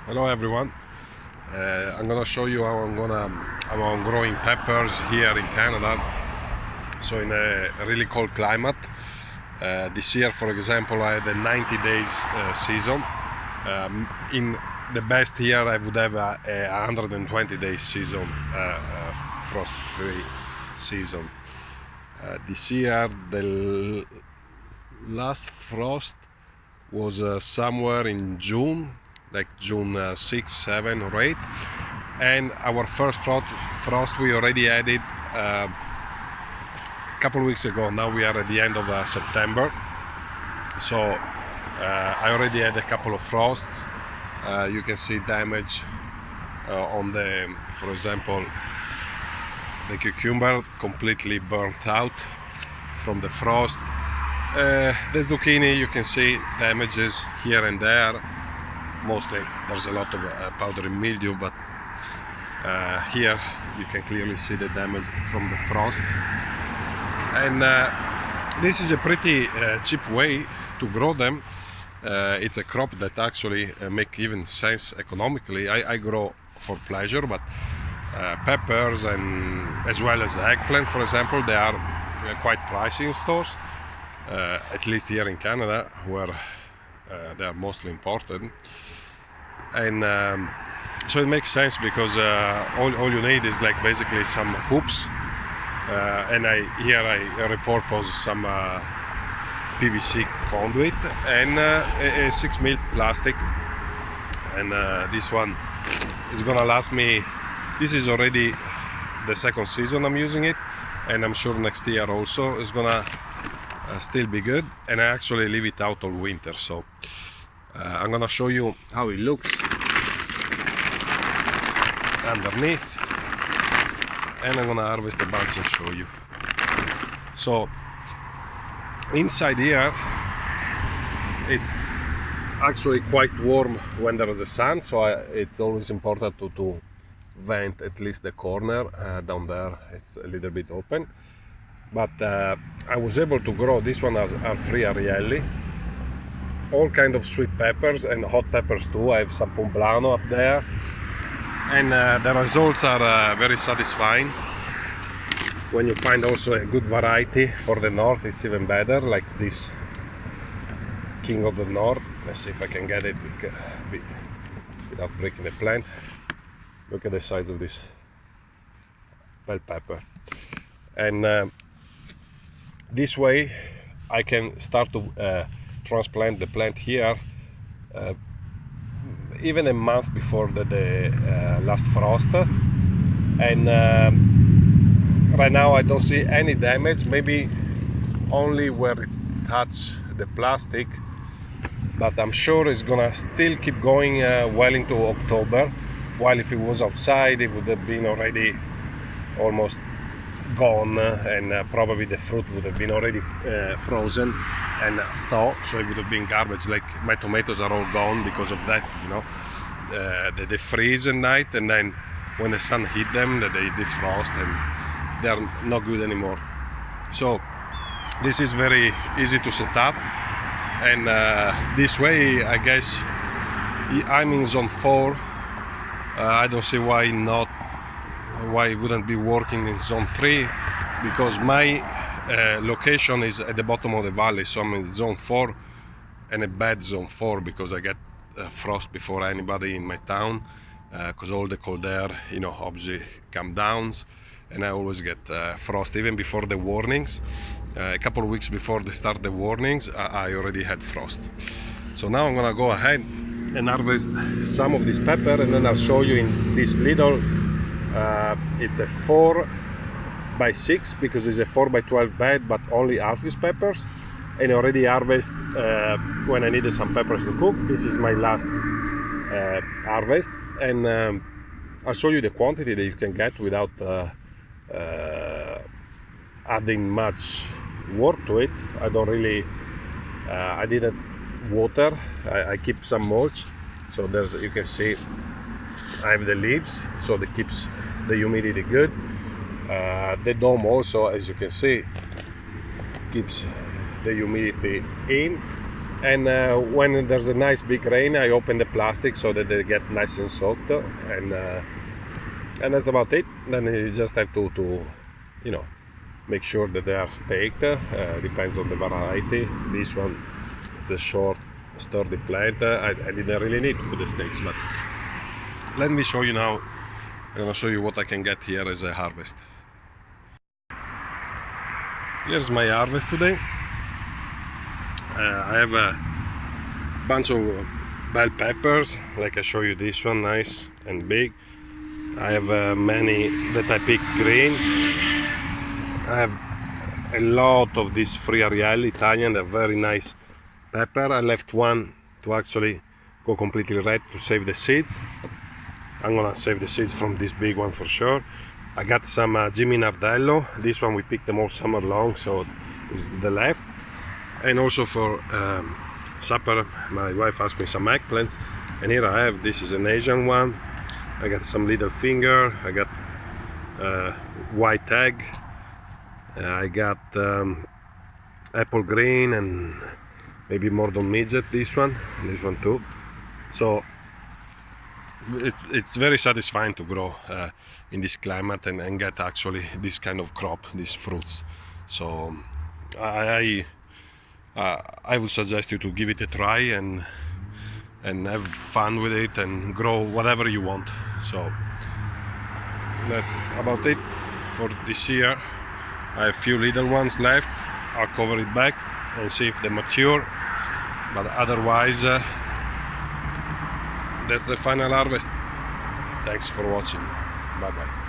Hello everyone. I'm gonna show you how I'm growing peppers here in Canada. So in a really cold climate. This year, for example, I had a 90 days season. In the best year, I would have a 120 days season, frost-free season. This year, the last frost was somewhere in June, like June 6, 7 or 8, and our first frost we already had it a couple of weeks ago. Now we are at the end of September, so I already had a couple of frosts. You can see damage on the, for example, the cucumber completely burnt out from the frost. The zucchini, you can see damages here and there. Mostly there's a lot of powdery mildew, but here you can clearly see the damage from the frost. And this is a pretty cheap way to grow them. It's a crop that actually make even sense economically. I grow for pleasure, but peppers and as well as eggplant, for example, they are quite pricey in stores, at least here in Canada, where they are mostly imported. And so it makes sense because all you need is like basically some hoops, and I repurpose some PVC conduit and a 6 mil plastic, and this one is gonna last me. This is already the second season I'm using it, and I'm sure next year also is gonna still be good, and I actually leave it out all winter. So I'm gonna show you how it looks underneath, and I'm gonna harvest a bunch and show you. So inside here it's actually quite warm when there is a sun, so it's always important to vent at least the corner. Down there it's a little bit open, but I was able to grow this one as are free arielli, all kind of sweet peppers and hot peppers too. I have some poblano up there, and the results are very satisfying. When you find also a good variety for the north, it's even better, like this King of the North. Let's see if I can get it without breaking the plant. Look at the size of this bell pepper. And this way I can start to transplant the plant here even a month before the last frost. And right now I don't see any damage, maybe only where it touches the plastic, but I'm sure it's gonna still keep going well into October, while if it was outside it would have been already almost gone, and probably the fruit would have been already frozen and thawed, so it would have been garbage. Like my tomatoes are all gone because of that, you know. They freeze at night, and then when the sun hit them, they defrost and they are not good anymore. So this is very easy to set up, and this way I guess I'm in zone 4. I don't see why it wouldn't be working in zone 3, because my location is at the bottom of the valley, so I'm in zone 4, and a bad zone 4 because I get frost before anybody in my town, because all the cold air, you know, obviously come down, and I always get frost even before the warnings. A couple of weeks before they start the warnings, I already had frost. So now I'm gonna go ahead and harvest some of this pepper, and then I'll show you in this little it's a 4x6 because it's a 4x12 bed, but only half these peppers, and I already harvest when I needed some peppers to cook. This is my last harvest, and I'll show you the quantity that you can get without adding much work to it. I don't really I didn't water. I keep some mulch, so there's, you can see I have the leaves, so that keeps the humidity good. The dome also, as you can see, keeps the humidity in, And when there's a nice big rain, I open the plastic so that they get nice and soaked, and that's about it. Then you just have to you know, make sure that they are staked. Depends on the variety. This one, it's a short sturdy plant. I didn't really need to put the stakes, but let me show you now. I'm gonna show you what I can get here as a harvest. Here's my harvest today. I have a bunch of bell peppers, like I show you this one, nice and big. I have many that I pick green. I have a lot of these Friarielli Italian, they're very nice pepper. I left one to actually go completely red to save the seeds. I'm gonna save the seeds from this big one for sure. I got some Jimmy Nardello. This one we picked them all summer long, so this is the left. And also for supper, my wife asked me some eggplants, and here I have, this is an Asian one. I got some little finger, I got white egg, I got apple green, and maybe Mordon midget, this one too. So it's very satisfying to grow in this climate and get actually this kind of crop, these fruits. So I would suggest you to give it a try and have fun with it and grow whatever you want. So that's about it for this year. I have a few little ones left. I'll cover it back and see if they mature, but otherwise that's the final harvest. Thanks for watching. Bye bye.